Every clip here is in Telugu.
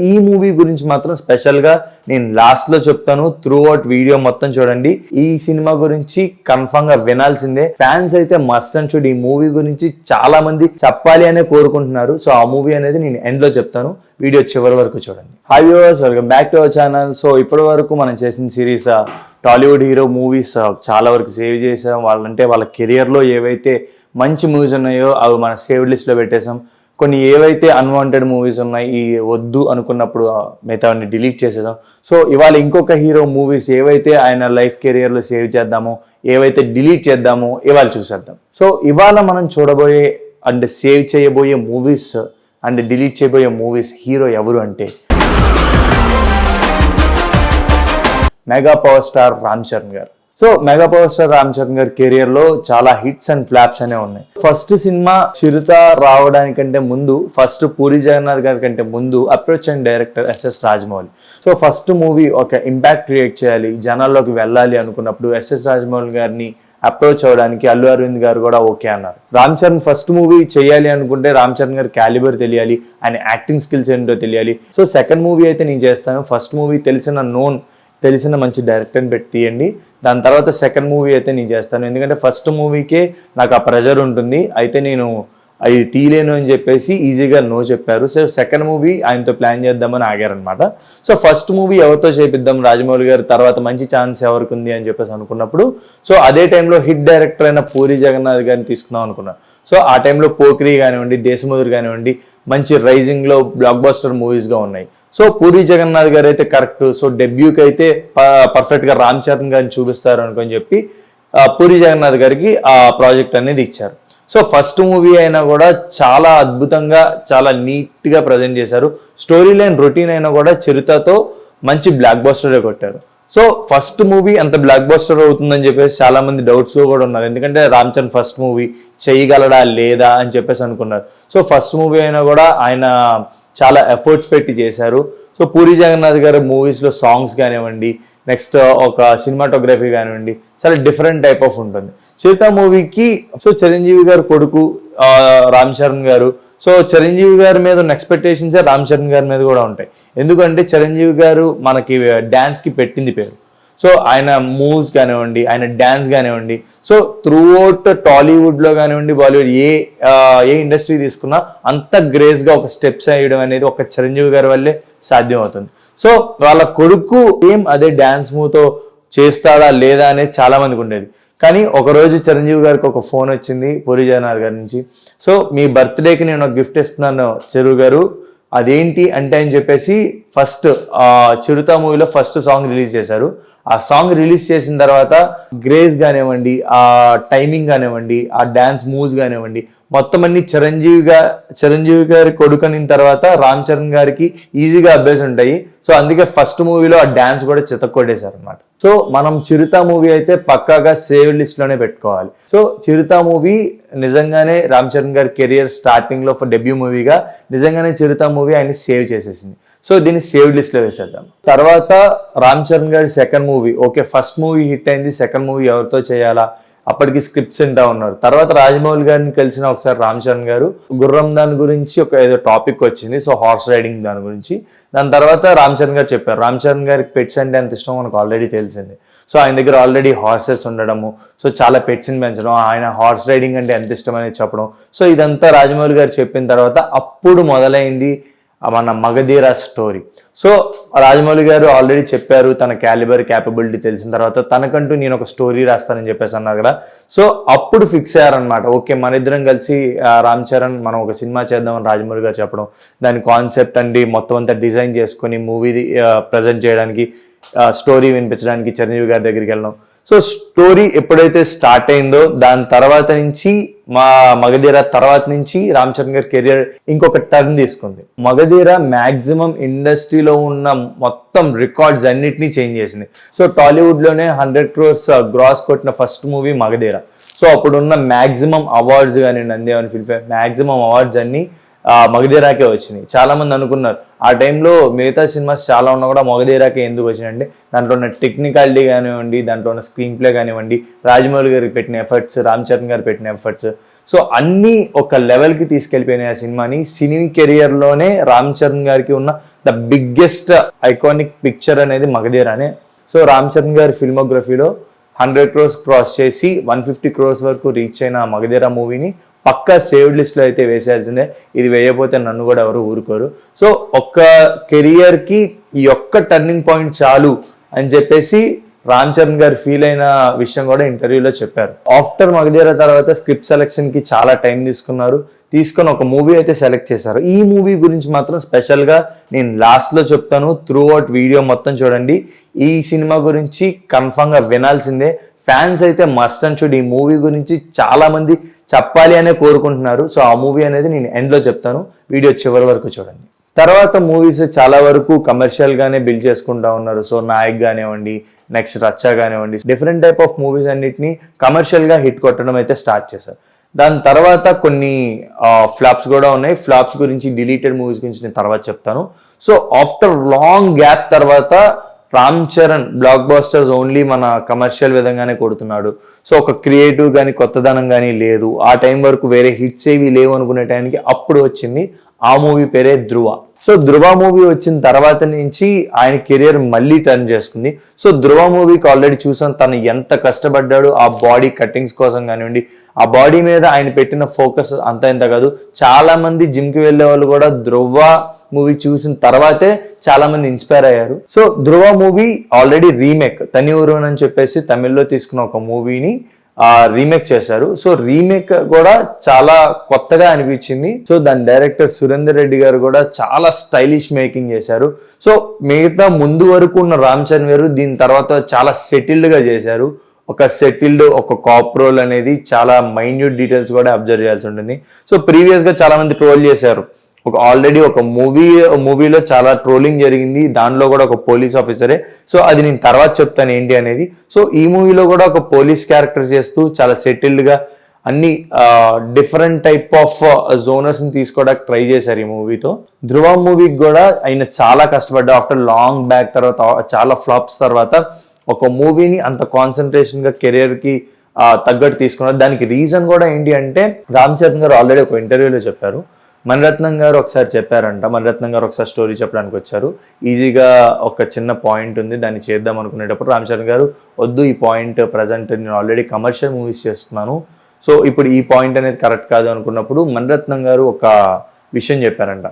ఈ మూవీ గురించి మాత్రం స్పెషల్ గా నేను లాస్ట్ లో చెప్తాను. త్రూ అవుట్ వీడియో మొత్తం చూడండి. ఈ సినిమా గురించి కన్ఫర్మ్ గా వినాల్సిందే. ఫ్యాన్స్ అయితే మస్ట్ అండ్ షుడ్. ఈ మూవీ గురించి చాలా మంది చెప్పాలి అనే కోరుకుంటున్నారు. సో ఆ మూవీ అనేది నేను ఎండ్ లో చెప్తాను. వీడియో చివరి వరకు చూడండి. Hi viewers, welcome back to our channel. So ఇప్పటి వరకు మనం చేసిన సిరీస్ టాలీవుడ్ హీరో మూవీస్ చాలా వరకు సేవ్ చేసాం. వాళ్ళ కెరియర్ లో ఏవైతే మంచి మూవీస్ ఉన్నాయో అవి మన సేవ్డ్ లిస్ట్ లో పెట్టేసాం. కొన్ని ఏవైతే అన్వాంటెడ్ మూవీస్ ఉన్నాయి, ఈ వద్దు అనుకున్నప్పుడు మిగతావన్నీ డిలీట్ చేసేసాం. సో ఇవాళ ఇంకొక హీరో మూవీస్ ఏవైతే ఆయన లైఫ్ కెరియర్ లో సేవ్ చేద్దామో, ఏవైతే డిలీట్ చేద్దామో ఇవాళ చూసేద్దాం. సో ఇవాళ మనం చూడబోయే అండ్ సేవ్ చేయబోయే మూవీస్ అండ్ డిలీట్ చేయబోయే మూవీస్ హీరో ఎవరు అంటే mega power star Ram Charan గారు. So mega power star Ram Charan గారి కెరియర్ లో చాలా హిట్స్ అండ్ ఫ్లాప్స్ అనే ఉన్నాయి. ఫస్ట్ సినిమా చిరుత రావడానికంటే ముందు, ఫస్ట్ పూరి జగన్నాథ్ గారి కంటే ముందు approach and director SS Rajamouli. So first movie ఒక ఇంపాక్ట్ క్రియేట్ చేయాలి, జనాల్లోకి వెళ్ళాలి అనుకున్నప్పుడు ఎస్ఎస్ రాజమౌళి గారిని అప్రోచ్ అవ్వడానికి అల్లు అరవింద్ గారు కూడా ఓకే అన్నారు. రామ్ చరణ్ ఫస్ట్ మూవీ చేయాలి అనుకుంటే రామ్ చరణ్ గారి క్యాలిబర్ తెలియాలి, ఆయన యాక్టింగ్ స్కిల్స్ ఏంటో తెలియాలి. సో సెకండ్ మూవీ అయితే నేను చేస్తాను, ఫస్ట్ మూవీ తెలిసిన మంచి డైరెక్టర్ని పెట్టి తీయండి, దాని తర్వాత సెకండ్ మూవీ అయితే నేను చేస్తాను. ఎందుకంటే ఫస్ట్ మూవీకే నాకు ఆ ప్రెజర్ ఉంటుంది, అయితే నేను అది తీయలేను అని చెప్పేసి ఈజీగా నో చెప్పారు. సో సెకండ్ మూవీ ఆయనతో ప్లాన్ చేద్దామని ఆగారనమాట. సో ఫస్ట్ మూవీ ఎవరితో చేపిద్దాం, రాజమౌళి గారు తర్వాత మంచి ఛాన్స్ ఎవరికి ఉంది అని చెప్పేసి అనుకున్నప్పుడు, సో అదే టైంలో హిట్ డైరెక్టర్ అయిన పూరి జగన్నాథ్ గారిని తీసుకుందాం అనుకున్నాను. సో ఆ టైంలో పోక్రీ కానివ్వండి, దేశముదురు కానివ్వండి మంచి రైజింగ్లో బ్లాక్ బస్టర్ మూవీస్గా ఉన్నాయి. సో పూరి జగన్నాథ్ గారు అయితే కరెక్ట్. సో డెబ్యూకి అయితే పర్ఫెక్ట్గా రామ్ చరణ్ గారిని చూపిస్తారు అనుకొని చెప్పి పూరి జగన్నాథ్ గారికి ఆ ప్రాజెక్ట్ అనేది ఇచ్చారు. సో ఫస్ట్ మూవీ అయినా కూడా చాలా అద్భుతంగా, చాలా నీట్గా ప్రజెంట్ చేశారు. స్టోరీ లైన్ రొటీన్ అయినా కూడా చిరుతతో మంచి బ్లాక్ బస్టరే కొట్టారు. సో ఫస్ట్ మూవీ అంత బ్లాక్ బస్టర్ అవుతుందని చెప్పేసి చాలా మంది డౌట్స్ కూడా ఉన్నారు. ఎందుకంటే రామ్ చరణ్ ఫస్ట్ మూవీ చేయగలడా లేదా అని చెప్పేసి అనుకున్నారు. సో ఫస్ట్ మూవీ అయినా కూడా ఆయన చాలా ఎఫర్ట్స్ పెట్టి చేశారు. సో పూరి జగన్నాథ్ గారి మూవీస్లో సాంగ్స్ కానివ్వండి, నెక్స్ట్ ఒక సినిమాటోగ్రఫీ కానివ్వండి, చాలా డిఫరెంట్ టైప్ ఆఫ్ ఉంటుంది. చిరుత మూవీకి సో చిరంజీవి గారు కొడుకు రామ్ చరణ్ గారు, సో చిరంజీవి గారి మీద ఉన్న ఎక్స్పెక్టేషన్సే రామ్ చరణ్ గారి మీద కూడా ఉంటాయి. ఎందుకంటే చిరంజీవి గారు మనకి డ్యాన్స్కి పెట్టింది పేరు. సో ఆయన మూవ్స్ కానివ్వండి, ఆయన డ్యాన్స్ కానివ్వండి, సో త్రూ అవుట్ టాలీవుడ్లో కానివ్వండి, బాలీవుడ్ ఏ ఇండస్ట్రీ తీసుకున్నా అంత గ్రేస్గా ఒక స్టెప్స్ వేయడం అనేది ఒక చిరంజీవి గారి వల్లే సాధ్యం అవుతుంది. సో వాళ్ళ కొడుకు అదే డ్యాన్స్ మూవ్తో చేస్తాడా లేదా అనేది చాలా మందికి ఉండేది. కానీ ఒకరోజు చిరంజీవి గారికి ఒక ఫోన్ వచ్చింది పూరి జగన్నాథ్ గారి నుంచి. సో మీ బర్త్డేకి నేను ఒక గిఫ్ట్ ఇస్తున్నాను చిరు గారు, అదేంటి అంటే అని చెప్పేసి ఫస్ట్ చిరుత మూవీలో ఫస్ట్ సాంగ్ రిలీజ్ చేశారు. ఆ సాంగ్ రిలీజ్ చేసిన తర్వాత గ్రేస్ కానివ్వండి, ఆ టైమింగ్ కానివ్వండి, ఆ డ్యాన్స్ మూవ్స్ కానివ్వండి, మొత్తం అన్ని చిరంజీవి గారి కొడుకనిన తర్వాత రామ్ చరణ్ గారికి ఈజీగా అభ్యాసం ఉంటాయి. సో అందుకే ఫస్ట్ మూవీలో ఆ డ్యాన్స్ కూడా చితక్కొట్టేశారు అనమాట. సో మనం చిరుత మూవీ అయితే పక్కాగా సేవ్ లిస్ట్ లోనే పెట్టుకోవాలి. సో చిరుత మూవీ నిజంగానే రామ్ చరణ్ గారి కెరియర్ స్టార్టింగ్ లో డెబ్యూ మూవీగా నిజంగానే చిరుత మూవీ ఆయన్ని సేవ్ చేసేసింది. సో దీన్ని సేవ్డ్ లిస్ట్ లో వేసేద్దాం. తర్వాత రామ్ చరణ్ గారి second movie, okay first movie hit అయింది, సెకండ్ మూవీ ఎవరితో చేయాలా, అప్పటికి స్క్రిప్ట్స్ వింటా ఉన్నారు. తర్వాత రాజమౌళి గారిని కలిసిన ఒకసారి రామ్ చరణ్ గారు గుర్రం దాని గురించి ఒక ఏదో టాపిక్ వచ్చింది, సో హార్స్ రైడింగ్ దాని గురించి. దాని తర్వాత రామ్ చరణ్ గారు చెప్పారు, రామ్ చరణ్ గారికి పెట్స్ అంటే ఎంత ఇష్టం మనకు ఆల్రెడీ తెలిసింది. సో ఆయన దగ్గర ఆల్రెడీ హార్సెస్ ఉండడము, సో చాలా పెట్స్ని పెంచడం, ఆయన హార్స్ రైడింగ్ అంటే ఎంత ఇష్టం అనేది చెప్పడం. సో ఇదంతా రాజమౌళి గారు చెప్పిన తర్వాత అప్పుడు మొదలైంది మన మగధీర స్టోరీ. సో రాజమౌళి గారు ఆల్రెడీ చెప్పారు తన క్యాపబిలిటీ తెలిసిన తర్వాత తనకంటూ నేను ఒక స్టోరీ రాస్తానని చెప్పేసి అన్నారు కదా. సో అప్పుడు ఫిక్స్ అయ్యారనమాట, ఓకే మన ఇద్దరం కలిసి రామ్ చరణ్ మనం ఒక సినిమా చేద్దామని రాజమౌళి గారు చెప్పడం, దాని కాన్సెప్ట్ అండి మొత్తం అంతా డిజైన్ చేసుకొని మూవీ ప్రజెంట్ చేయడానికి, స్టోరీ వినిపించడానికి చిరంజీవి గారి దగ్గరికి వెళ్ళడం. సో స్టోరీ ఎప్పుడైతే స్టార్ట్ అయిందో దాని తర్వాత నుంచి మగధీర తర్వాత నుంచి రామ్ చరణ్ గారి కెరియర్ ఇంకొక టర్న్ తీసుకుంది. మగధీర మ్యాక్సిమం ఇండస్ట్రీలో ఉన్న మొత్తం రికార్డ్స్ అన్నిటినీ చేంజ్ చేసింది. సో టాలీవుడ్ లోనే 100 crores గ్రాస్ కొట్టిన ఫస్ట్ మూవీ మగధీర. సో అప్పుడున్న మ్యాక్సిమం అవార్డ్స్ కానీ Nandi film fair maximum awards అన్ని మగధీరాకే వచ్చినాయి. చాలా మంది అనుకున్నారు ఆ టైంలో మిగతా సినిమాస్ చాలా ఉన్నా కూడా మగధీరాకే ఎందుకు వచ్చినాయంటే దాంట్లో ఉన్న టెక్నికాలిటీ కానివ్వండి, దాంట్లో ఉన్న స్క్రీన్ ప్లే కానివ్వండి, రాజమౌళి గారికి పెట్టిన ఎఫర్ట్స్, రామ్ చరణ్ గారు పెట్టిన ఎఫర్ట్స్, సో అన్నీ ఒక లెవెల్కి తీసుకెళ్ళిపోయినాయి ఆ సినిమాని. సినీ కెరియర్లోనే రామ్ చరణ్ గారికి ఉన్న ద బిగ్గెస్ట్ ఐకానిక్ పిక్చర్ అనేది మగధీరానే. సో రామ్ చరణ్ గారి ఫిల్మోగ్రఫీలో 100 crores క్రాస్ చేసి 150 crores వరకు రీచ్ అయిన మగధీరా మూవీని పక్కా సేవ్డ్ లిస్ట్లో అయితే వేసేయాల్సిందే. ఇది వేయకపోతే నన్ను కూడా ఎవరు ఊరుకోరు. సో ఒక్క కెరియర్కి ఈ ఒక్క టర్నింగ్ పాయింట్ చాలు అని చెప్పేసి రామ్ చరణ్ గారు ఫీల్ అయిన విషయం కూడా ఇంటర్వ్యూలో చెప్పారు. ఆఫ్టర్ మగధీరా తర్వాత స్క్రిప్ట్ సెలెక్షన్కి చాలా టైం తీసుకొని ఒక మూవీ అయితే సెలెక్ట్ చేశారు. ఈ మూవీ గురించి మాత్రం స్పెషల్గా నేను లాస్ట్లో చెప్తాను. త్రూ అవుట్ వీడియో మొత్తం చూడండి. ఈ సినిమా గురించి కన్ఫామ్గా వినాల్సిందే. ఫ్యాన్స్ అయితే మస్ట్ అండ్ షుడ్. ఈ మూవీ గురించి చాలా మంది చెప్పాలి అనే కోరుకుంటున్నారు. సో ఆ మూవీ అనేది నేను ఎండ్లో చెప్తాను, వీడియో చివరి వరకు చూడండి. తర్వాత మూవీస్ చాలా వరకు కమర్షియల్ గానే బిల్డ్ చేసుకుంటా ఉన్నారు. సో నాయక్ కానివ్వండి, నెక్స్ట్ రచ్చ కానివ్వండి, డిఫరెంట్ టైప్ ఆఫ్ మూవీస్ అన్నిటిని కమర్షియల్ గా హిట్ కొట్టడం అయితే స్టార్ట్ చేశారు. దాని తర్వాత కొన్ని ఫ్లాప్స్ కూడా ఉన్నాయి. ఫ్లాప్స్ గురించి, డిలీటెడ్ మూవీస్ గురించి నేను తర్వాత చెప్తాను. సో ఆఫ్టర్ లాంగ్ గ్యాప్ తర్వాత రామ్ చరణ్ బ్లాక్ బాస్టర్స్ ఓన్లీ మన కమర్షియల్ విధంగానే కొడుతున్నాడు. సో ఒక క్రియేటివ్ కానీ కొత్తదనం కానీ లేదు. ఆ టైం వరకు వేరే హిట్స్ ఏవి లేవు అనుకునే టైంకి అప్పుడు వచ్చింది ఆ మూవీ పేరే ధృవ. సో ధృవ మూవీ వచ్చిన తర్వాత నుంచి ఆయన కెరియర్ మళ్ళీ టర్న్ చేసుకుంది. సో ధృవ మూవీకి ఆల్రెడీ చూసాం తను ఎంత కష్టపడ్డాడు ఆ బాడీ కట్టింగ్స్ కోసం కానివ్వండి, ఆ బాడీ మీద ఆయన పెట్టిన ఫోకస్ అంత ఇంత కాదు. చాలా మంది జిమ్కి వెళ్ళే వాళ్ళు కూడా ధృవ మూవీ చూసిన తర్వాతే చాలా మంది ఇన్స్పైర్ అయ్యారు. సో ధృవ మూవీ ఆల్రెడీ రీమేక్, తని ఊరువన్ అని చెప్పేసి తమిళ్లో తీసుకున్న ఒక మూవీని రీమేక్ చేశారు. సో రీమేక్ కూడా చాలా కొత్తగా అనిపించింది. సో దాని డైరెక్టర్ సురేందర్ రెడ్డి గారు కూడా చాలా స్టైలిష్ మేకింగ్ చేశారు. సో మిగతా ముందు వరకు ఉన్న రామ్ చరణ్ వేరు, దీని తర్వాత చాలా సెటిల్డ్ గా చేశారు. ఒక కాప్ రోల్ అనేది చాలా మైన్యూట్ డీటెయిల్స్ కూడా అబ్జర్వ్ చేయాల్సి ఉంటుంది. సో ప్రీవియస్ గా చాలా మంది ట్రోల్ చేశారు. ఆల్రెడీ ఒక మూవీలో చాలా ట్రోలింగ్ జరిగింది, దానిలో కూడా ఒక పోలీస్ ఆఫీసరే. సో అది నేను తర్వాత చెప్తాను ఏంటి అనేది. సో ఈ మూవీలో కూడా ఒక పోలీస్ క్యారెక్టర్ చేస్తూ చాలా సెటిల్డ్ గా అన్ని డిఫరెంట్ టైప్ ఆఫ్ జోనర్స్ ని తీసుకోవడానికి ట్రై చేశారు ఈ మూవీతో. ధృవ మూవీకి కూడా ఆయన చాలా కష్టపడ్డా. ఆఫ్టర్ లాంగ్ బ్యాక్ తర్వాత, చాలా ఫ్లాప్స్ తర్వాత ఒక మూవీని అంత కాన్సన్ట్రేషన్ గా కెరియర్ కి తగ్గట్టు తీసుకున్నారు. దానికి రీజన్ కూడా ఏంటి అంటే రామ్ చరణ్ గారు ఆల్రెడీ ఒక ఇంటర్వ్యూలో చెప్పారు. మణిరత్నం గారు ఒకసారి చెప్పారంట, మణిరత్నం గారు ఒకసారి స్టోరీ చెప్పడానికి వచ్చారు. ఈజీగా ఒక చిన్న పాయింట్ ఉంది, దాన్ని చేద్దాం అనుకునేటప్పుడు రామ్ చరణ్ గారు వద్దు, ఈ పాయింట్ ప్రజెంట్ నేను ఆల్రెడీ కమర్షియల్ మూవీస్ చేస్తున్నాను, సో ఇప్పుడు ఈ పాయింట్ అనేది కరెక్ట్ కాదు అనుకున్నప్పుడు మణిరత్నం గారు ఒక విషయం చెప్పారంట.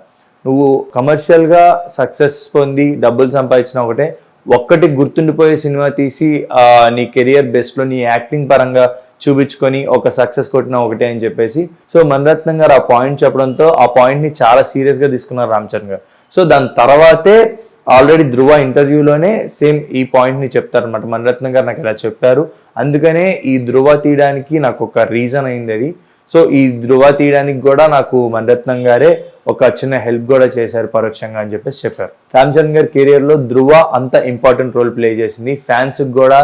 నువ్వు కమర్షియల్గా సక్సెస్ పొంది డబ్బులు సంపాదించిన ఒక్కటి గుర్తుండిపోయే సినిమా తీసి నీ కెరియర్ బెస్ట్లో నీ యాక్టింగ్ పరంగా చూపించుకొని ఒక సక్సెస్ కొట్టిన ఒకటే అని చెప్పేసి. సో మణిరత్నం గారు ఆ పాయింట్ చెప్పడంతో ఆ పాయింట్ని చాలా సీరియస్గా తీసుకున్నారు రామ్ చరణ్ గారు. సో దాని తర్వాతే ఆల్రెడీ ధృవ ఇంటర్వ్యూలోనే సేమ్ ఈ పాయింట్ని చెప్తారనమాట. మణిరత్నం గారు నాకు ఇలా చెప్పారు, అందుకనే ఈ ధృవ తీయడానికి నాకు ఒక రీజన్ అయింది అది. సో ఈ ధృవ తీయడానికి కూడా నాకు మణిరత్నం గారే ఒక చిన్న హెల్ప్ కూడా చేశారు పరోక్షంగా అని చెప్పేసి చెప్పారు. రామ్ చరణ్ గారి కెరియర్లో ధృవ అంత ఇంపార్టెంట్ రోల్ ప్లే చేసింది. ఫ్యాన్స్ కూడా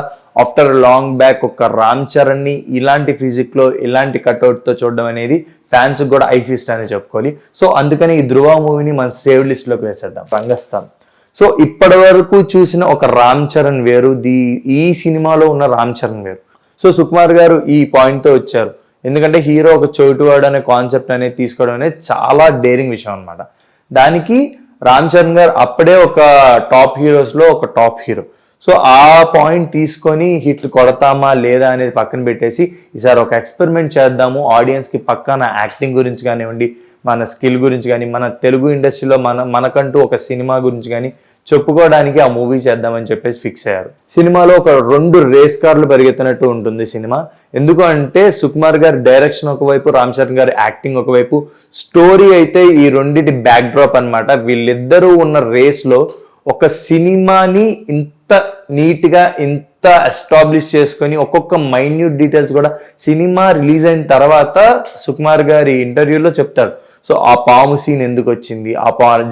ఆఫ్టర్ లాంగ్ బ్యాక్ ఒక రామ్ చరణ్ ని ఇలాంటి ఫిజిక్ లో, ఇలాంటి కట్అవుట్ తో చూడడం అనేది ఫ్యాన్స్ కూడా ఐ ఫీస్ట్ అని చెప్పుకోవాలి. సో అందుకని ఈ ధృవ మూవీని మన సేవ్ లిస్ట్ లోకి వేసేద్దాం, రంగస్థలం. సో ఇప్పటి వరకు చూసిన ఒక రామ్ చరణ్ వేరు, ఈ సినిమాలో ఉన్న రామ్ చరణ్ వేరు. సో సుకుమార్ గారు ఈ పాయింట్ తో వచ్చారు, ఎందుకంటే హీరో ఒక చోటువాడు అనే కాన్సెప్ట్ అనేది తీసుకోవడం అనేది చాలా డేరింగ్ విషయం అనమాట. దానికి రామ్ చరణ్ గారు అప్పుడే ఒక టాప్ హీరోస్ లో ఒక టాప్ హీరో. సో ఆ పాయింట్ తీసుకొని హిట్లు కొడతామా లేదా అనేది పక్కన పెట్టేసి ఈసారి ఒక ఎక్స్పెరిమెంట్ చేద్దాము, ఆడియన్స్కి పక్కన యాక్టింగ్ గురించి కానివ్వండి, మన స్కిల్ గురించి కానీ, మన తెలుగు ఇండస్ట్రీలో మనకంటూ ఒక సినిమా గురించి కానీ చెప్పుకోవడానికి ఆ మూవీ చేద్దామని చెప్పేసి ఫిక్స్ అయ్యారు. సినిమాలో ఒక 2 రేస్ కార్లు పరిగెత్తినట్టు ఉంటుంది సినిమా. ఎందుకు అంటే సుకుమార్ గారి డైరెక్షన్ ఒకవైపు, రామ్ చరణ్ గారి యాక్టింగ్ ఒకవైపు, స్టోరీ అయితే ఈ రెండింటి బ్యాక్ డ్రాప్ అనమాట. వీళ్ళిద్దరూ ఉన్న రేస్ లో ఒక సినిమాని ఇంత నీట్గా, ఇంత ఎస్టాబ్లిష్ చేసుకొని ఒక్కొక్క మైన్యూట్ డీటెయిల్స్ కూడా సినిమా రిలీజ్ అయిన తర్వాత సుకుమార్ గారి ఇంటర్వ్యూలో చెప్తారు. సో ఆ పాము సీన్ ఎందుకు వచ్చింది,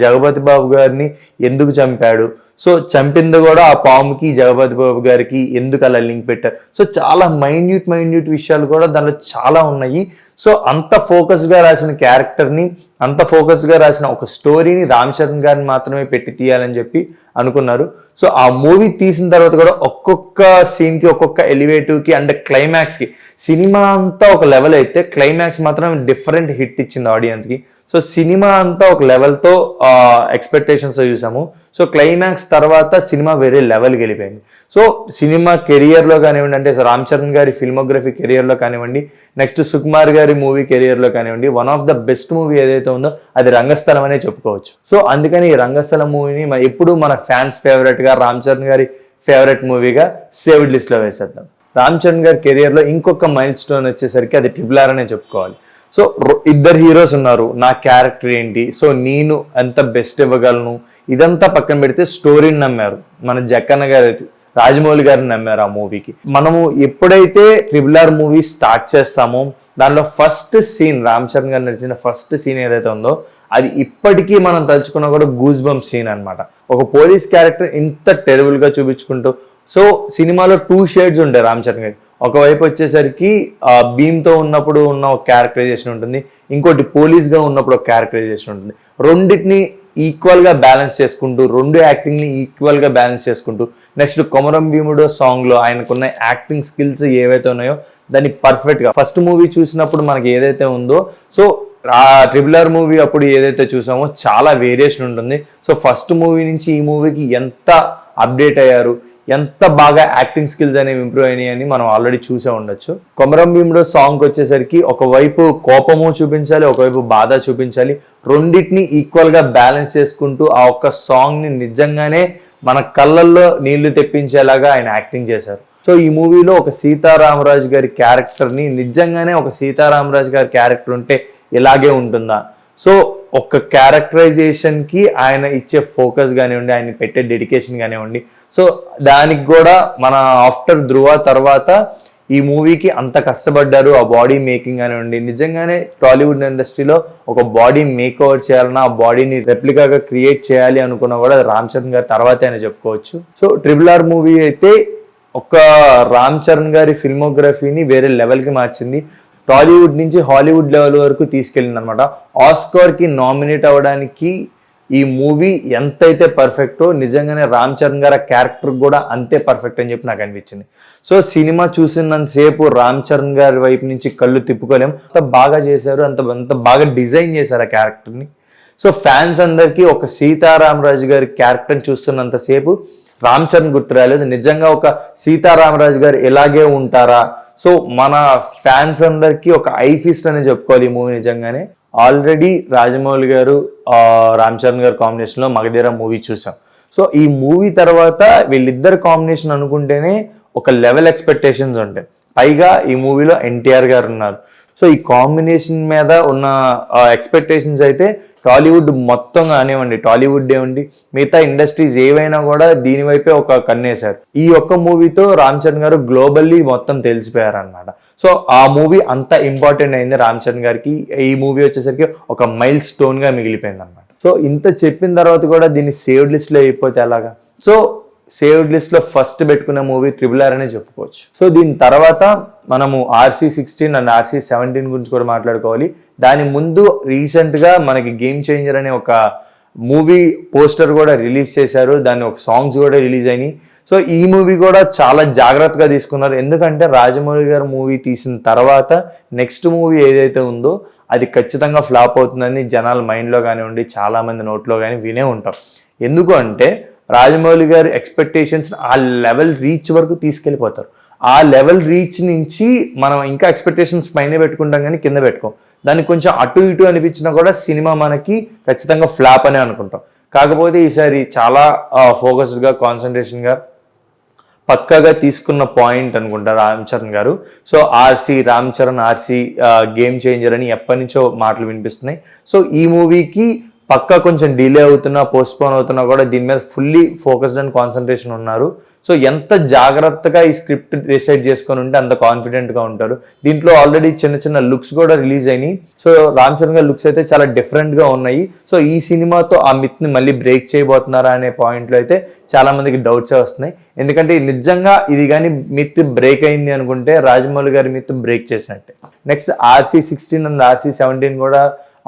జగపతి బాబు గారిని ఎందుకు చంపాడు, సో చంపింది కూడా ఆ పాముకి జగపతి బాబు గారికి ఎందుకు అలా లింక్ పెట్టారు. సో చాలా మైన్యూట్ విషయాలు కూడా దానిలో చాలా ఉన్నాయి. సో అంత ఫోకస్గా రాసిన క్యారెక్టర్ని, అంత ఫోకస్గా రాసిన ఒక స్టోరీని రామ్ చరణ్ గారిని మాత్రమే పెట్టి తీయాలని చెప్పి అనుకున్నారు. సో ఆ మూవీ తీసిన తర్వాత కూడా ఒక్కొక్క సీన్కి, ఒక్కొక్క ఎలివేటివ్కి అండ్ క్లైమాక్స్కి, సినిమా అంతా ఒక లెవెల్ అయితే క్లైమాక్స్ మాత్రం డిఫరెంట్ హిట్ ఇచ్చింది ఆడియన్స్కి. సో సినిమా అంతా ఒక లెవెల్తో ఎక్స్పెక్టేషన్స్తో చూసాము. సో క్లైమాక్స్ తర్వాత సినిమా వేరే లెవెల్కి వెళ్ళిపోయింది. సో సినిమా కెరియర్లో కానివ్వండి, అంటే రామ్ చరణ్ గారి ఫిల్మోగ్రఫీ కెరియర్లో కానివ్వండి, నెక్స్ట్ సుకుమార్ గారి మూవీ కెరియర్లో కానివ్వండి, one of the best movie ఏదైతే ఉందో అది రంగస్థలం అనే చెప్పుకోవచ్చు. సో అందుకని ఈ రంగస్థలం మూవీని ఎప్పుడు మన ఫ్యాన్స్ ఫేవరెట్గా, రామ్ చరణ్ గారి ఫేవరెట్ మూవీగా సేవ్డ్ లిస్ట్లో వేసేద్దాం. రామ్ చరణ్ గారి కెరియర్లో ఇంకొక మైల్ స్టోన్ వచ్చేసరికి అది RRR అనే చెప్పుకోవాలి. సో ఇద్దరు హీరోస్ ఉన్నారు, నా క్యారెక్టర్ ఏంటి, సో నేను ఎంత బెస్ట్ ఇవ్వగలను, ఇదంతా పక్కన పెడితే స్టోరీని నమ్మారు. మన జక్కన్న గారు, రాజమౌళి గారిని నమ్మారు ఆ మూవీకి. మనము ఎప్పుడైతే RRR మూవీ స్టార్ట్ చేస్తామో దానిలో ఫస్ట్ సీన్, రామ్ చరణ్ గారు నడిచిన ఫస్ట్ సీన్ ఏదైతే ఉందో అది ఇప్పటికీ మనం తలుచుకున్నా కూడా గూస్ బంప్ సీన్ అనమాట. ఒక పోలీస్ క్యారెక్టర్ ఇంత టెరబుల్గా చూపించుకుంటూ, సో సినిమాలో 2 షేడ్స్ ఉంటాయి రామ్ చరణ్ గారి. ఒకవైపు వచ్చేసరికి భీమ్తో ఉన్నప్పుడు ఉన్న ఒక క్యారెక్టరైజేషన్ ఉంటుంది, ఇంకోటి పోలీస్గా ఉన్నప్పుడు ఒక క్యారెక్టరైజేషన్ ఉంటుంది. రెండింటిని ఈక్వల్గా బ్యాలెన్స్ చేసుకుంటూ, 2 యాక్టింగ్ని ఈక్వల్గా బ్యాలెన్స్ చేసుకుంటూ, నెక్స్ట్ కొమరం భీముడు సాంగ్లో ఆయనకున్న యాక్టింగ్ స్కిల్స్ ఏవైతే ఉన్నాయో దాన్ని పర్ఫెక్ట్గా, ఫస్ట్ మూవీ చూసినప్పుడు మనకి ఏదైతే ఉందో, సో ఆ RRR మూవీ అప్పుడు ఏదైతే చూసామో చాలా వేరియేషన్ ఉంటుంది. సో ఫస్ట్ మూవీ నుంచి ఈ మూవీకి ఎంత అప్డేట్ అయ్యారు, ఎంత బాగా యాక్టింగ్ స్కిల్స్ అనేవి ఇంప్రూవ్ అయినాయి అని మనం ఆల్రెడీ చూసే ఉండొచ్చు. కొమరం భీముడు సాంగ్ వచ్చేసరికి ఒకవైపు కోపము చూపించాలి, ఒకవైపు బాధ చూపించాలి, రెండింటిని ఈక్వల్గా బ్యాలెన్స్ చేసుకుంటూ ఆ ఒక్క సాంగ్ని నిజంగానే మన కళ్ళల్లో నీళ్లు తెప్పించేలాగా ఆయన యాక్టింగ్ చేశారు. సో ఈ మూవీలో ఒక సీతారామరాజు గారి క్యారెక్టర్ని నిజంగానే ఒక సీతారామరాజు గారి క్యారెక్టర్ ఉంటే ఇలాగే ఉంటుందా, సో ఒక క్యారెక్టరైజేషన్కి ఆయన ఇచ్చే ఫోకస్ కానివ్వండి, ఆయన పెట్టే డెడికేషన్ కానివ్వండి, సో దానికి కూడా మన ఆఫ్టర్ ధృవ తర్వాత ఈ మూవీకి అంత కష్టపడ్డారు. ఆ బాడీ మేకింగ్ కానివ్వండి, నిజంగానే టాలీవుడ్ ఇండస్ట్రీలో ఒక బాడీ మేక్ ఓవర్ చేయాలన్నా, ఆ బాడీని రెప్లికాగా క్రియేట్ చేయాలి అనుకున్నా కూడా రామ్ చరణ్ గారి తర్వాతే అని చెప్పుకోవచ్చు. సో RRR మూవీ అయితే ఒక రామ్ చరణ్ గారి ఫిల్మోగ్రఫీని వేరే లెవెల్కి మార్చింది. టాలీవుడ్ నుంచి హాలీవుడ్ లెవెల్ వరకు తీసుకెళ్ళింది అనమాట. ఆస్కార్కి నామినేట్ అవ్వడానికి ఈ మూవీ ఎంతైతే పర్ఫెక్టో నిజంగానే రామ్ చరణ్ గారి క్యారెక్టర్ కూడా అంతే పర్ఫెక్ట్ అని చెప్పి నాకు అనిపించింది. సో సినిమా చూసినంతసేపు రామ్ చరణ్ గారి వైపు నుంచి కళ్ళు తిప్పుకోలేం, అంత బాగా చేశారు, అంత బాగా డిజైన్ చేశారు ఆ క్యారెక్టర్ని. సో ఫ్యాన్స్ అందరికీ ఒక సీతారామరాజు గారి క్యారెక్టర్ని చూస్తున్నంతసేపు రామ్ చరణ్ గుర్తు రాలేదు. నిజంగా ఒక సీతారామరాజు గారు ఎలాగే ఉంటారా, సో మన ఫ్యాన్స్ అందరికీ ఒక ఐ ఫీస్ట్ అని చెప్పుకోవాలి ఈ మూవీ నిజంగానే. ఆల్రెడీ రాజమౌళి గారు రామ్ చరణ్ గారు కాంబినేషన్లో మగధీర మూవీ చూసాం. సో ఈ మూవీ తర్వాత వీళ్ళిద్దరు కాంబినేషన్ అనుకుంటేనే ఒక లెవెల్ ఎక్స్పెక్టేషన్స్ ఉంటాయి. పైగా ఈ మూవీలో ఎన్టీఆర్ గారు ఉన్నారు. సో ఈ కాంబినేషన్ మీద ఉన్న ఎక్స్పెక్టేషన్స్ అయితే టాలీవుడ్ మొత్తం కానివ్వండి, టాలీవుడ్ ఏమండి, మిగతా ఇండస్ట్రీస్ ఏవైనా కూడా దీని వైపే ఒక కన్నేశారు. ఈ ఒక్క మూవీతో రామ్ చరణ్ గారు గ్లోబల్లీ మొత్తం తెలిసిపోయారు అనమాట. సో ఆ మూవీ అంత ఇంపార్టెంట్ అయింది రామ్ చరణ్ గారికి. ఈ మూవీ వచ్చేసరికి ఒక మైల్ స్టోన్ గా మిగిలిపోయింది అనమాట. సో ఇంత చెప్పిన తర్వాత కూడా దీన్ని సేవ్డ్ లిస్ట్ లో అయిపోతే ఎలాగా? సో సేవ్డ్ లిస్ట్ లో ఫస్ట్ పెట్టుకున్న మూవీ RRR అనే చెప్పుకోవచ్చు. సో దీని తర్వాత మనము RC16 అండ్ RC17 గురించి కూడా మాట్లాడుకోవాలి. దాని ముందు రీసెంట్ గా మనకి గేమ్ చేంజర్ అనే ఒక మూవీ పోస్టర్ కూడా రిలీజ్ చేశారు, దాని ఒక సాంగ్స్ కూడా రిలీజ్ అయినాయి. సో ఈ మూవీ కూడా చాలా జాగ్రత్తగా తీసుకున్నారు, ఎందుకంటే రాజమౌళి గారు మూవీ తీసిన తర్వాత నెక్స్ట్ మూవీ ఏదైతే ఉందో అది ఖచ్చితంగా ఫ్లాప్ అవుతుందని జనాల మైండ్లో కానివ్వండి, చాలా మంది నోట్లో కానీ వినే ఉంటాం. ఎందుకు అంటే రాజమౌళి గారి ఎక్స్పెక్టేషన్స్ ఆ లెవెల్ రీచ్ వరకు తీసుకెళ్ళిపోతారు. ఆ లెవెల్ రీచ్ నుంచి మనం ఇంకా ఎక్స్పెక్టేషన్స్ పైన పెట్టుకుంటాం కానీ కింద పెట్టుకోం. దానికి కొంచెం అటు ఇటు అనిపించినా కూడా సినిమా మనకి ఖచ్చితంగా ఫ్లాప్ అనే అనుకుంటాం. కాకపోతే ఈసారి చాలా ఫోకస్డ్గా, కాన్సన్ట్రేషన్గా, పక్కాగా తీసుకున్న పాయింట్ అనుకుంటా రామ్ చరణ్ గారు. So Ram Charan RC game changer అని ఎప్పటి నుంచో మాటలు వినిపిస్తున్నాయి. సో ఈ మూవీకి పక్కా కొంచెం డిలే అవుతున్నా పోస్ట్పోన్ అవుతున్నా కూడా దీని మీద ఫుల్లీ ఫోకస్డ్ అండ్ కాన్సన్ట్రేషన్ ఉన్నారు. సో ఎంత జాగ్రత్తగా ఈ స్క్రిప్ట్ డిసైడ్ చేసుకొని ఉంటే అంత కాన్ఫిడెంట్గా ఉంటారు. దీంట్లో ఆల్రెడీ చిన్న చిన్న లుక్స్ కూడా రిలీజ్ అయినాయి. సో రామ్ చరణ్ గారి లుక్స్ అయితే చాలా డిఫరెంట్గా ఉన్నాయి. సో ఈ సినిమాతో ఆ మిత్ని మళ్ళీ బ్రేక్ చేయబోతున్నారా అనే పాయింట్లో అయితే చాలా మందికి డౌట్సే వస్తున్నాయి. ఎందుకంటే నిజంగా ఇది కానీ మిత్ బ్రేక్ అయింది అనుకుంటే రాజమౌళి గారి మిత్ బ్రేక్ చేసినట్టే. నెక్స్ట్ RC16 అండ్ RC17 కూడా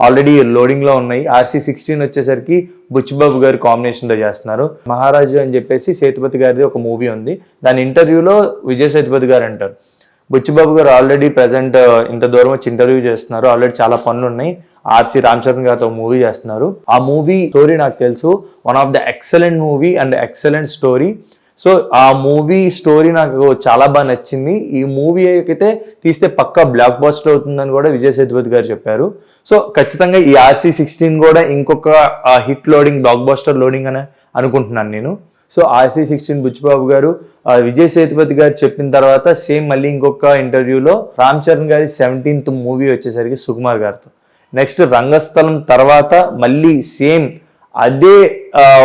ఆల్రెడీ లోడింగ్ లో ఉన్నాయి. RC16 వచ్చేసరికి బుచ్చిబాబు గారి కాంబినేషన్ తో చేస్తున్నారు. మహారాజు అని చెప్పేసి సేతుపతి గారిది ఒక మూవీ ఉంది. దాని ఇంటర్వ్యూలో విజయ్ సేతుపతి గారు అంటారు, బుచ్చిబాబు గారు ఆల్రెడీ ప్రెసెంట్ ఇంత దూరం వచ్చి ఇంటర్వ్యూ చేస్తున్నారు, ఆల్రెడీ చాలా పనులు ఉన్నాయి, రామ్ చరణ్ గారితో మూవీ చేస్తున్నారు. ఆ మూవీ స్టోరీ నాకు తెలుసు, one of the excellent movie and excellent story. So ఆ మూవీ స్టోరీ నాకు చాలా బాగా నచ్చింది. ఈ మూవీ అయితే తీస్తే పక్కా బ్లాక్ బస్టర్ అవుతుందని కూడా విజయ్ సేతుపతి గారు చెప్పారు. సో ఖచ్చితంగా ఈ RC16 కూడా ఇంకొక hit loading, block buster loading అని అనుకుంటున్నాను నేను. సో RC16 బుచ్చిబాబు గారు విజయ్ సేతుపతి గారు చెప్పిన తర్వాత సేమ్ మళ్ళీ ఇంకొక ఇంటర్వ్యూలో రామ్ చరణ్ గారి 17th మూవీ వచ్చేసరికి సుకుమార్ గారితో. నెక్స్ట్ రంగస్థలం తర్వాత మళ్ళీ సేమ్ అదే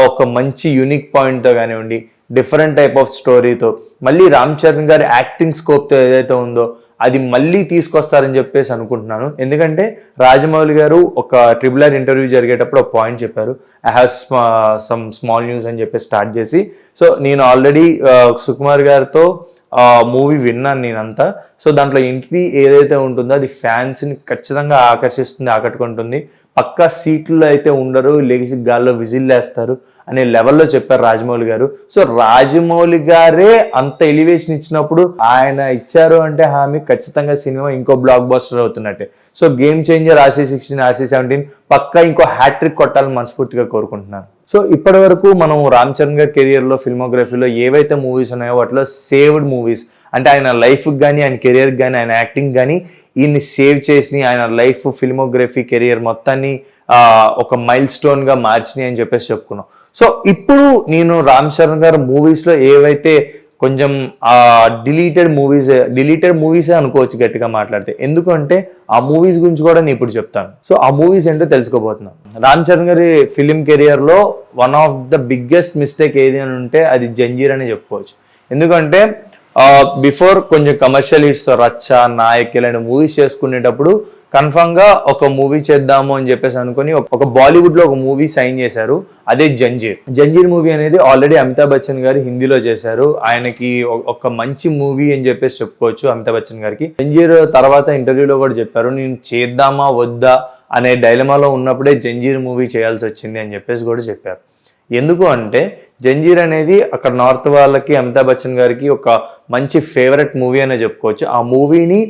ఒక మంచి యూనిక్ పాయింట్తో కానివ్వండి, డిఫరెంట్ టైప్ ఆఫ్ స్టోరీతో మళ్ళీ రామ్ చరణ్ గారి యాక్టింగ్ స్కోప్తో ఏదైతే ఉందో అది మళ్ళీ తీసుకొస్తారని చెప్పేసి అనుకుంటున్నాను. ఎందుకంటే రాజమౌళి గారు ఒక RRR ఇంటర్వ్యూ జరిగేటప్పుడు ఒక పాయింట్ చెప్పారు, I have some small news అని చెప్పేసి స్టార్ట్ చేసి. సో నేను ఆల్రెడీ సుకుమార్ గారితో మూవీ విన్నాను నేనంతా. సో దాంట్లో ఎంట్రీ ఏదైతే ఉంటుందో అది ఫ్యాన్స్ని ఖచ్చితంగా ఆకర్షిస్తుంది, ఆకట్టుకుంటుంది. పక్కా సీట్లో అయితే ఉండరు, లెగిసి గాల్లో విజిల్ వేస్తారు అనే లెవెల్లో చెప్పారు రాజమౌళి గారు. సో రాజమౌళి గారే అంత ఎలివేషన్ ఇచ్చినప్పుడు ఆయన ఇచ్చారు అంటే హామీ ఖచ్చితంగా సినిమా ఇంకో బ్లాక్ బస్టర్ అవుతున్నట్టే. So game changer RC16, RC17 పక్కా ఇంకో హ్యాట్రిక్ కొట్టాలని మనస్ఫూర్తిగా కోరుకుంటున్నాను. సో ఇప్పటి వరకు మనం రామ్ చరణ్ గారి కెరియర్లో, ఫిల్మోగ్రఫీలో ఏవైతే మూవీస్ ఉన్నాయో వాటిలో సేవ్డ్ మూవీస్ అంటే ఆయన లైఫ్కి కానీ, ఆయన కెరియర్కి కానీ, ఆయన యాక్టింగ్ కానీ ఈయన్ని సేవ్ చేసి ఆయన లైఫ్, ఫిల్మోగ్రఫీ, కెరియర్ మొత్తాన్ని ఒక మైల్ స్టోన్గా మార్చినాయి అని చెప్పేసి చెప్పుకున్నాం. సో ఇప్పుడు నేను రామ్ చరణ్ గారి మూవీస్లో ఏవైతే కొంచెం డిలీటెడ్ మూవీసే అనుకోవచ్చు గట్టిగా మాట్లాడితే. ఎందుకంటే ఆ మూవీస్ గురించి కూడా నేను ఇప్పుడు చెప్తాను. సో ఆ మూవీస్ ఏంటో తెలుసుకోబోతున్నాను. రామ్ చరణ్ గారి ఫిలిం కెరియర్లో one of the biggest mistake ఏది అని ఉంటే అది జంజీర్ అని చెప్పుకోవచ్చు. ఎందుకంటే బిఫోర్ కొంచెం కమర్షియల్ హిట్స్తో రచ్చ, నాయక్ ఇలాంటి మూవీస్ చేసుకునేటప్పుడు కన్ఫర్మ్ గా ఒక మూవీ చేద్దాము అని చెప్పేసి అనుకుని ఒక బాలీవుడ్ లో ఒక మూవీ సైన్ చేశారు, అదే జంజీర్ మూవీ అనేది ఆల్రెడీ అమితాబ్ బచ్చన్ గారు హిందీలో చేశారు. ఆయనకి ఒక మంచి మూవీ అని చెప్పేసి చెప్పుకోవచ్చు అమితాబ్ బచ్చన్ గారికి. జంజీర్ తర్వాత ఇంటర్వ్యూలో కూడా చెప్పారు, నేను చేద్దామా వద్దా అనే డైలమాలో ఉన్నప్పుడే జంజీర్ మూవీ చేయాల్సి వచ్చింది అని చెప్పేసి కూడా చెప్పారు. ఎందుకు అంటే జంజీర్ అనేది అక్కడ నార్త్ వాళ్ళకి, అమితాబ్ బచ్చన్ గారికి ఒక మంచి ఫేవరెట్ మూవీ అనే చెప్పుకోవచ్చు. ఆ మూవీని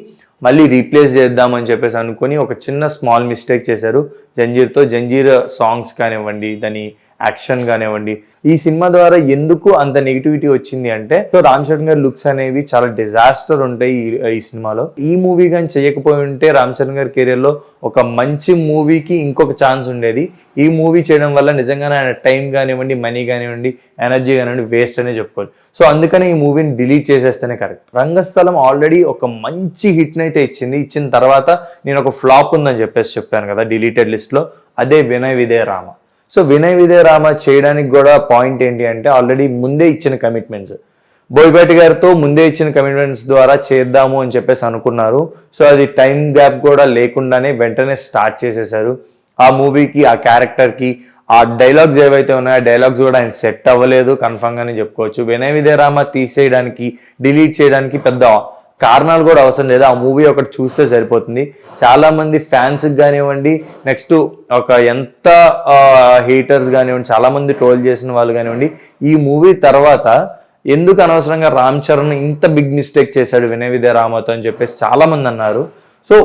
మళ్ళీ రీప్లేస్ చేద్దామని చెప్పేసి అనుకుని ఒక చిన్న స్మాల్ మిస్టేక్ చేశారు జంజీర్తో. జంజీర్ సాంగ్స్ కానివ్వండి, దాని యాక్షన్ కానివ్వండి, ఈ సినిమా ద్వారా ఎందుకు అంత నెగిటివిటీ వచ్చింది అంటే, సో రామ్ చరణ్ గారి లుక్స్ అనేవి చాలా డిజాస్టర్ ఉంటాయి ఈ సినిమాలో. ఈ మూవీ కానీ చేయకపోయి ఉంటే రామ్ చరణ్ గారి కెరియర్లో ఒక మంచి మూవీకి ఇంకొక ఛాన్స్ ఉండేది. ఈ మూవీ చేయడం వల్ల నిజంగానే ఆయన టైం కానివ్వండి, మనీ కానివ్వండి, ఎనర్జీ కానివ్వండి వేస్ట్ అనే చెప్పుకోవాలి. సో అందుకని ఈ మూవీని డిలీట్ చేసేస్తేనే కరెక్ట్. రంగస్థలం ఆల్రెడీ ఒక మంచి హిట్ని అయితే ఇచ్చిన తర్వాత నేను ఒక ఫ్లాప్ ఉందని చెప్పాను కదా డిలీటెడ్ లిస్ట్లో, అదే వినయ్ విజయ రామ. సో వినయ్ విజయ రామ చేయడానికి కూడా పాయింట్ ఏంటి అంటే ఆల్రెడీ ముందే ఇచ్చిన కమిట్మెంట్స్, బోయపాటి గారితో ముందే ఇచ్చిన కమిట్మెంట్స్ ద్వారా చేద్దాము అని చెప్పేసి అనుకున్నారు. సో అది టైం గ్యాప్ కూడా లేకుండానే వెంటనే స్టార్ట్ చేసేసారు. ఆ మూవీకి, ఆ క్యారెక్టర్కి, ఆ డైలాగ్స్ ఏవైతే ఉన్నాయో ఆ డైలాగ్స్ కూడా ఆయన సెట్ అవ్వలేదు కన్ఫర్మ్ గానే చెప్పుకోవచ్చు. వినయ్ విజయ రామ తీసేయడానికి, డిలీట్ చేయడానికి పెద్ద కారణాలు కూడా అవసరం లేదు, ఆ మూవీ ఒకటి చూస్తే సరిపోతుంది. చాలా మంది ఫ్యాన్స్ కానివ్వండి, నెక్స్ట్ ఒక ఎంత హేటర్స్ కానివ్వండి, చాలా మంది ట్రోల్ చేసిన వాళ్ళు కానివ్వండి, ఈ మూవీ తర్వాత ఎందుకు అనవసరంగా రామ్ చరణ్ ఇంత బిగ్ మిస్టేక్ చేశాడు వినయ్ విజయ రామతో అని చెప్పేసి చాలా మంది అన్నారు. సో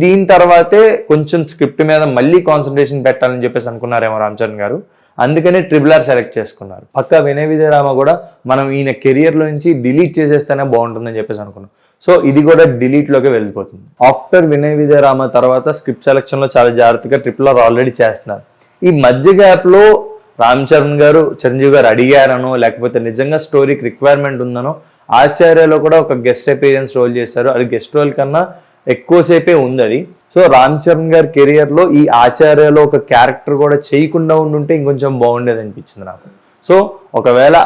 దీని తర్వాతే కొంచెం స్క్రిప్ట్ మీద మళ్ళీ కాన్సన్ట్రేషన్ పెట్టాలని చెప్పేసి అనుకున్నారేమో రామ్ చరణ్ గారు, అందుకనే RRR సెలెక్ట్ చేసుకున్నారు. పక్కా వినయ్ విజయ రామ కూడా మనం ఈయన కెరియర్ లో నుంచి డిలీట్ చేసేస్తేనే బాగుంటుందని చెప్పేసి అనుకున్నాం. సో ఇది కూడా డిలీట్ లోకి వెళ్ళిపోతుంది. ఆఫ్టర్ వినయ్ విజయ రామ తర్వాత స్క్రిప్ట్ సెలెక్షన్ లో చాలా జాగ్రత్తగా RRR ఆల్రెడీ చేస్తున్నారు. ఈ మధ్య గ్యాప్ లో రామ్ చరణ్ గారు, చిరంజీవి గారు అడిగారనో లేకపోతే నిజంగా స్టోరీకి రిక్వైర్మెంట్ ఉందనో ఆచార్యలో కూడా ఒక గెస్ట్ అపీరియన్స్ రోల్ చేశారు. అది గెస్ట్ రోల్ కన్నా ఎక్కువసేపే ఉంది అది. సో సో రామ్ చరణ్ గారి కెరియర్ లో ఈ ఆచార్యలో ఒక క్యారెక్టర్ కూడా చేయకుండా ఉండుంటే ఇంకొంచెం బాగుండేది అనిపించింది నాకు. సో ఒకవేళ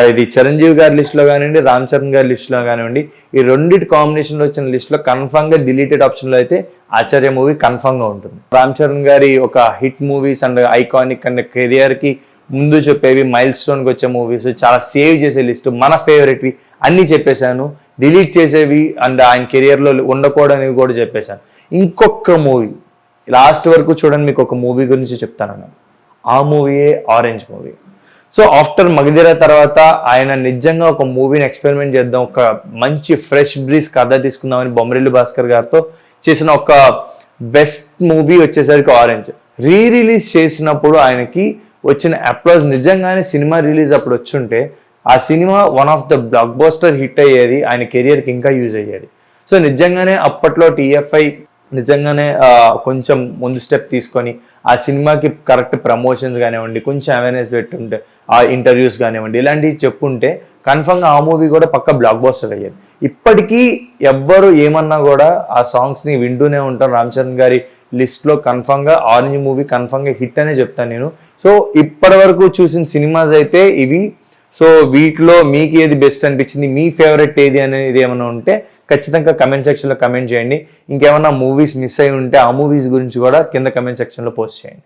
ఇది చిరంజీవి గారి లిస్ట్ లో కానివ్వండి, రామ్ చరణ్ గారి లిస్ట్ లో కానివ్వండి, ఈ రెండింటి కాంబినేషన్ లో వచ్చిన లిస్ట్ లో కన్ఫర్మ్ గా డిలీటెడ్ ఆప్షన్ లో అయితే ఆచార్య మూవీ కన్ఫర్మ్ గా ఉంటుంది. రామ్ చరణ్ గారి ఒక hit movies and iconic and career కి ముందు చెప్పేవి, మైల్ స్టోన్ కి వచ్చే మూవీస్, చాలా సేవ్ చేసే లిస్ట్, మన ఫేవరెట్వి అన్ని చెప్పేశాను. డిలీట్ చేసేవి అండ్ ఆయన కెరియర్ లో ఉండకూడనివి కూడా చెప్పేశాను. ఇంకొక మూవీ లాస్ట్ వరకు చూడండి, మీకు ఒక మూవీ గురించి చెప్తాను. ఆ మూవీయే orange movie. So after Magadheera తర్వాత ఆయన నిజంగా ఒక మూవీని ఎక్స్పెరిమెంట్ చేద్దాం, ఒక మంచి ఫ్రెష్ బ్రీజ్ కథ తీసుకుందామని బొమ్మరిల్లు భాస్కర్ గారితో చేసిన ఒక బెస్ట్ మూవీ వచ్చేసరికి ఆరెంజ్. రిలీజ్ చేసినప్పుడు ఆయనకి వచ్చిన అప్లాజ్ నిజంగానే సినిమా రిలీజ్ అప్పుడు వచ్చుంటే ఆ cinema one of the block buster hit అయ్యేది, ఆయన కెరియర్కి ఇంకా యూజ్ అయ్యేది. సో నిజంగానే అప్పట్లో టీఎఫ్ఐ నిజంగానే కొంచెం ముందు స్టెప్ తీసుకొని ఆ సినిమాకి కరెక్ట్ ప్రమోషన్స్ కానివ్వండి, కొంచెం అవేర్నెస్ పెట్టుంటే, ఆ ఇంటర్వ్యూస్ కానివ్వండి, ఇలాంటివి చెప్పుంటే కన్ఫర్మ్గా ఆ మూవీ కూడా పక్క బ్లాక్ బస్టర్ అయ్యేది. ఇప్పటికీ ఎవ్వరు ఏమన్నా కూడా ఆ సాంగ్స్ని వింటూనే ఉంటాం. రామ్ చరణ్ గారి లిస్ట్లో కన్ఫర్మ్గా ఆరెంజ్ మూవీ కన్ఫర్మ్గా హిట్ అనే చెప్తాను నేను. సో ఇప్పటి వరకు చూసిన సినిమాస్ అయితే ఇవి. సో వీటిలో మీకు ఏది బెస్ట్ అనిపించింది, మీ ఫేవరెట్ ఏది అనేది ఏమైనా ఉంటే ఖచ్చితంగా కమెంట్ సెక్షన్లో కమెంట్ చేయండి. ఇంకేమైనా మూవీస్ మిస్ అయి ఉంటే ఆ మూవీస్ గురించి కూడా కింద కమెంట్ సెక్షన్లో పోస్ట్ చేయండి.